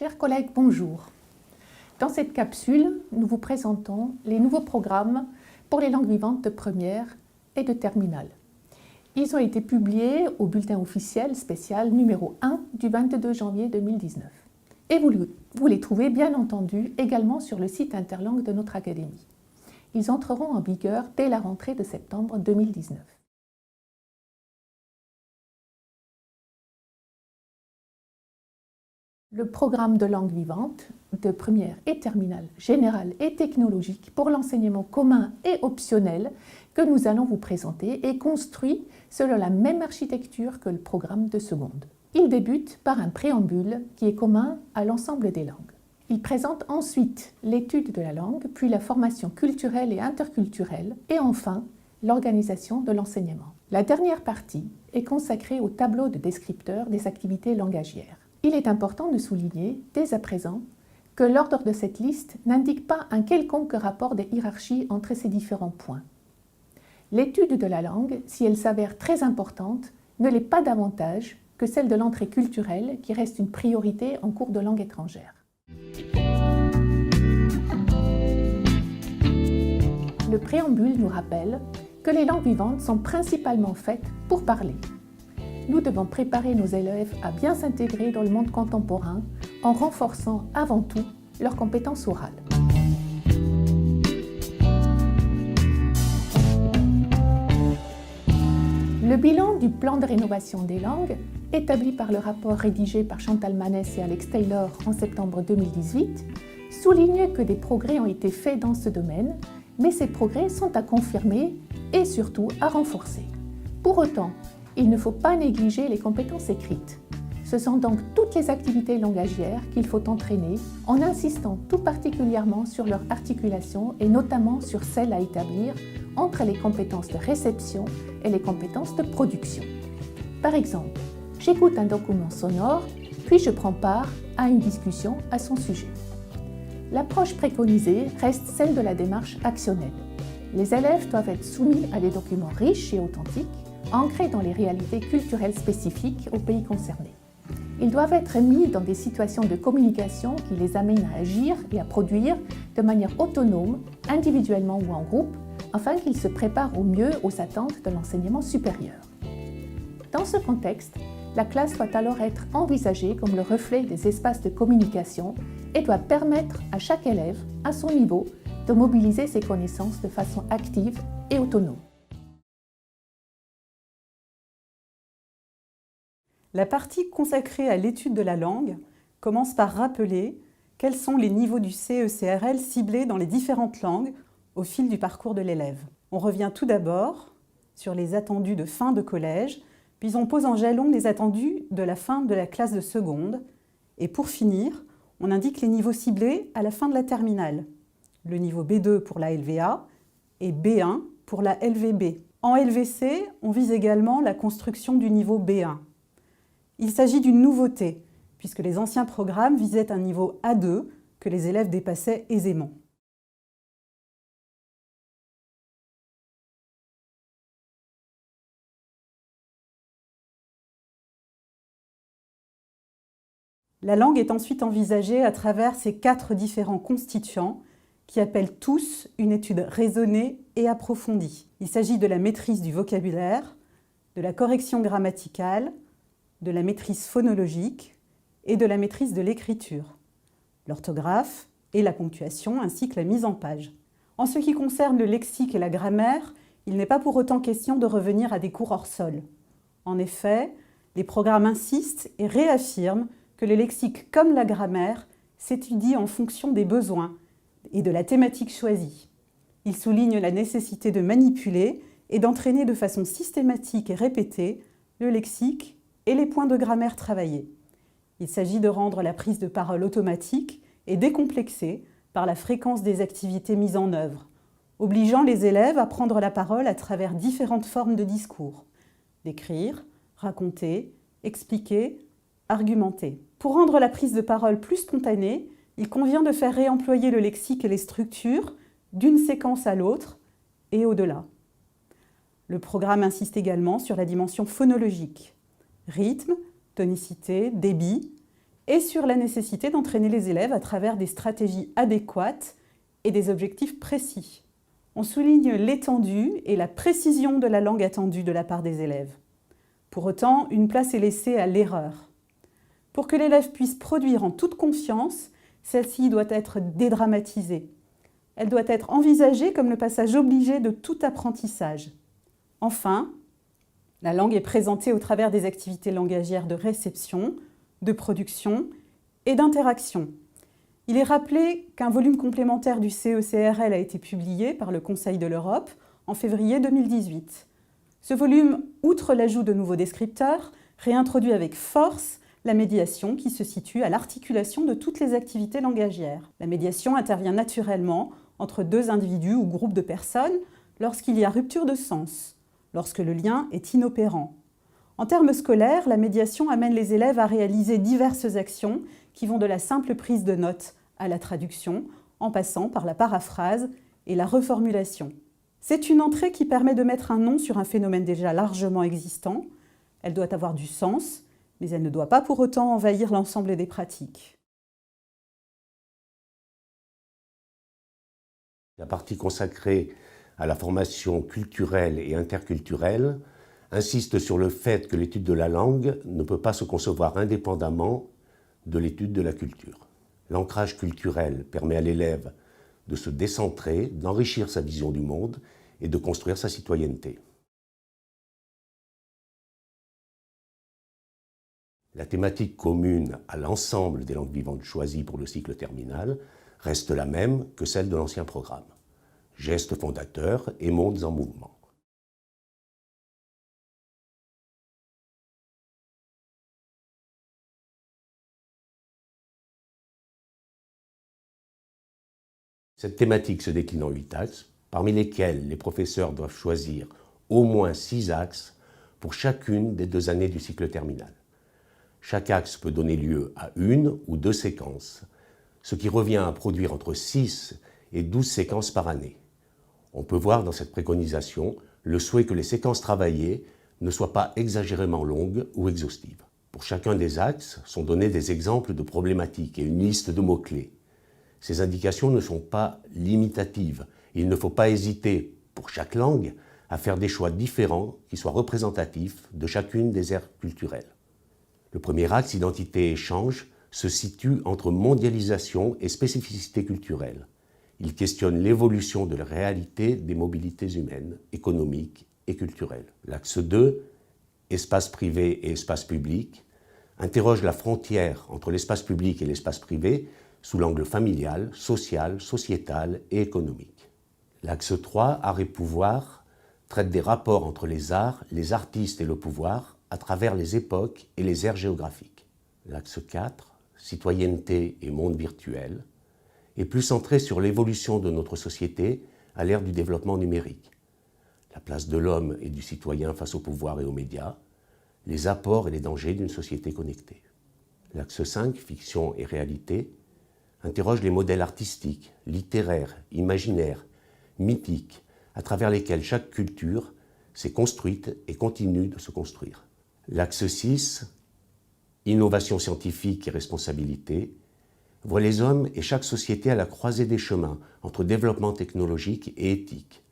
Chers collègues, bonjour. Dans cette capsule, nous vous présentons les nouveaux programmes pour les langues vivantes de première et de terminale. Ils ont été publiés au bulletin officiel spécial numéro 1 du 22 janvier 2019. Et vous les trouvez bien entendu également sur le site Interlangue de notre académie. Ils entreront en vigueur dès la rentrée de septembre 2019. Le programme de langue vivante de première et terminale, générale et technologique pour l'enseignement commun et optionnel que nous allons vous présenter est construit selon la même architecture que le programme de seconde. Il débute par un préambule qui est commun à l'ensemble des langues. Il présente ensuite l'étude de la langue, puis la formation culturelle et interculturelle, et enfin l'organisation de l'enseignement. La dernière partie est consacrée au tableau de descripteurs des activités langagières. Il est important de souligner, dès à présent, que l'ordre de cette liste n'indique pas un quelconque rapport de hiérarchie entre ces différents points. L'étude de la langue, si elle s'avère très importante, ne l'est pas davantage que celle de l'entrée culturelle qui reste une priorité en cours de langue étrangère. Le préambule nous rappelle que les langues vivantes sont principalement faites pour parler. Nous devons préparer nos élèves à bien s'intégrer dans le monde contemporain en renforçant avant tout leurs compétences orales. Le bilan du plan de rénovation des langues, établi par le rapport rédigé par Chantal Manès et Alex Taylor en septembre 2018, souligne que des progrès ont été faits dans ce domaine, mais ces progrès sont à confirmer et surtout à renforcer. Pour autant, il ne faut pas négliger les compétences écrites. Ce sont donc toutes les activités langagières qu'il faut entraîner en insistant tout particulièrement sur leur articulation et notamment sur celle à établir entre les compétences de réception et les compétences de production. Par exemple, j'écoute un document sonore, puis je prends part à une discussion à son sujet. L'approche préconisée reste celle de la démarche actionnelle. Les élèves doivent être soumis à des documents riches et authentiques, ancrés dans les réalités culturelles spécifiques au pays concerné. Ils doivent être mis dans des situations de communication qui les amènent à agir et à produire de manière autonome, individuellement ou en groupe, afin qu'ils se préparent au mieux aux attentes de l'enseignement supérieur. Dans ce contexte, la classe doit alors être envisagée comme le reflet des espaces de communication et doit permettre à chaque élève, à son niveau, de mobiliser ses connaissances de façon active et autonome. La partie consacrée à l'étude de la langue commence par rappeler quels sont les niveaux du CE-CRL ciblés dans les différentes langues au fil du parcours de l'élève. On revient tout d'abord sur les attendus de fin de collège, puis on pose en jalon les attendus de la fin de la classe de seconde, et pour finir, on indique les niveaux ciblés à la fin de la terminale, le niveau B2 pour la LVA et B1 pour la LVB. En LVC, on vise également la construction du niveau B1. Il s'agit d'une nouveauté, puisque les anciens programmes visaient un niveau A2 que les élèves dépassaient aisément. La langue est ensuite envisagée à travers ces 4 différents constituants qui appellent tous une étude raisonnée et approfondie. Il s'agit de la maîtrise du vocabulaire, de la correction grammaticale, de la maîtrise phonologique et de la maîtrise de l'écriture, l'orthographe et la ponctuation ainsi que la mise en page. En ce qui concerne le lexique et la grammaire, il n'est pas pour autant question de revenir à des cours hors sol. En effet, les programmes insistent et réaffirment que le lexique comme la grammaire s'étudie en fonction des besoins et de la thématique choisie. Ils soulignent la nécessité de manipuler et d'entraîner de façon systématique et répétée le lexique et les points de grammaire travaillés. Il s'agit de rendre la prise de parole automatique et décomplexée par la fréquence des activités mises en œuvre, obligeant les élèves à prendre la parole à travers différentes formes de discours, d'écrire, raconter, expliquer, argumenter. Pour rendre la prise de parole plus spontanée, il convient de faire réemployer le lexique et les structures d'une séquence à l'autre et au-delà. Le programme insiste également sur la dimension phonologique, rythme, tonicité, débit, et sur la nécessité d'entraîner les élèves à travers des stratégies adéquates et des objectifs précis. On souligne l'étendue et la précision de la langue attendue de la part des élèves. Pour autant, une place est laissée à l'erreur. Pour que l'élève puisse produire en toute confiance, celle-ci doit être dédramatisée. Elle doit être envisagée comme le passage obligé de tout apprentissage. Enfin, la langue est présentée au travers des activités langagières de réception, de production et d'interaction. Il est rappelé qu'un volume complémentaire du CECRL a été publié par le Conseil de l'Europe en février 2018. Ce volume, outre l'ajout de nouveaux descripteurs, réintroduit avec force la médiation qui se situe à l'articulation de toutes les activités langagières. La médiation intervient naturellement entre deux individus ou groupes de personnes lorsqu'il y a rupture de sens, lorsque le lien est inopérant. En termes scolaires, la médiation amène les élèves à réaliser diverses actions qui vont de la simple prise de notes à la traduction, en passant par la paraphrase et la reformulation. C'est une entrée qui permet de mettre un nom sur un phénomène déjà largement existant. Elle doit avoir du sens, mais elle ne doit pas pour autant envahir l'ensemble des pratiques. La partie consacrée à la formation culturelle et interculturelle insiste sur le fait que l'étude de la langue ne peut pas se concevoir indépendamment de l'étude de la culture. L'ancrage culturel permet à l'élève de se décentrer, d'enrichir sa vision du monde et de construire sa citoyenneté. La thématique commune à l'ensemble des langues vivantes choisies pour le cycle terminal reste la même que celle de l'ancien programme. Gestes fondateurs et mondes en mouvement. Cette thématique se décline en 8 axes, parmi lesquels les professeurs doivent choisir au moins 6 axes pour chacune des 2 années du cycle terminal. Chaque axe peut donner lieu à 1 ou 2 séquences, ce qui revient à produire entre 6 et 12 séquences par année. On peut voir dans cette préconisation le souhait que les séquences travaillées ne soient pas exagérément longues ou exhaustives. Pour chacun des axes sont donnés des exemples de problématiques et une liste de mots-clés. Ces indications ne sont pas limitatives. Il ne faut pas hésiter, pour chaque langue, à faire des choix différents qui soient représentatifs de chacune des aires culturelles. Le premier axe, identité et échange, se situe entre mondialisation et spécificité culturelle. Il questionne l'évolution de la réalité des mobilités humaines, économiques et culturelles. L'axe 2, espace privé et espace public, interroge la frontière entre l'espace public et l'espace privé sous l'angle familial, social, sociétal et économique. L'axe 3, art et pouvoir, traite des rapports entre les arts, les artistes et le pouvoir à travers les époques et les aires géographiques. L'axe 4, citoyenneté et monde virtuel, est plus centré sur l'évolution de notre société à l'ère du développement numérique, la place de l'homme et du citoyen face au pouvoir et aux médias, les apports et les dangers d'une société connectée. L'axe 5, fiction et réalité, interroge les modèles artistiques, littéraires, imaginaires, mythiques, à travers lesquels chaque culture s'est construite et continue de se construire. L'axe 6, innovation scientifique et responsabilité, voit les hommes et chaque société à la croisée des chemins entre développement technologique et éthique.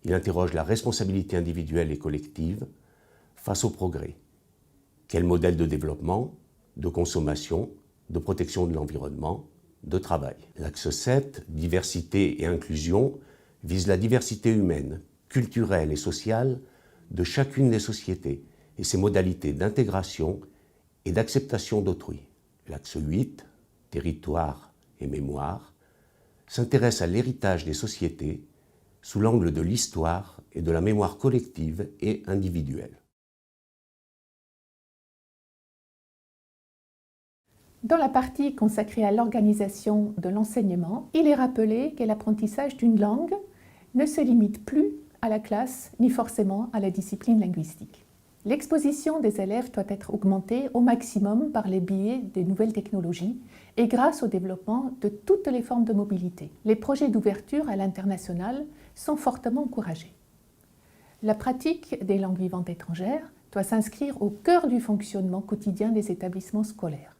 Il interroge la responsabilité individuelle et collective face au progrès. Quel modèle de développement, de consommation, de protection de l'environnement, de travail. L'axe 7, diversité et inclusion, vise la diversité humaine, culturelle et sociale de chacune des sociétés et ses modalités d'intégration et d'acceptation d'autrui. L'axe 8, territoire et mémoire, s'intéresse à l'héritage des sociétés sous l'angle de l'histoire et de la mémoire collective et individuelle. Dans la partie consacrée à l'organisation de l'enseignement, il est rappelé que l'apprentissage d'une langue ne se limite plus à la classe ni forcément à la discipline linguistique. L'exposition des élèves doit être augmentée au maximum par les biais des nouvelles technologies et grâce au développement de toutes les formes de mobilité. Les projets d'ouverture à l'international sont fortement encouragés. La pratique des langues vivantes étrangères doit s'inscrire au cœur du fonctionnement quotidien des établissements scolaires.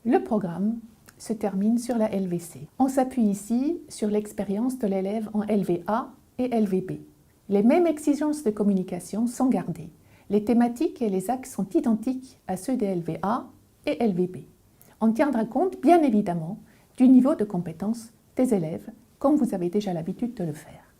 Le programme se termine sur la LVC. On s'appuie ici sur l'expérience de l'élève en LVA et LVB. Les mêmes exigences de communication sont gardées. Les thématiques et les axes sont identiques à ceux des LVA et LVB. On tiendra compte, bien évidemment, du niveau de compétence des élèves, comme vous avez déjà l'habitude de le faire.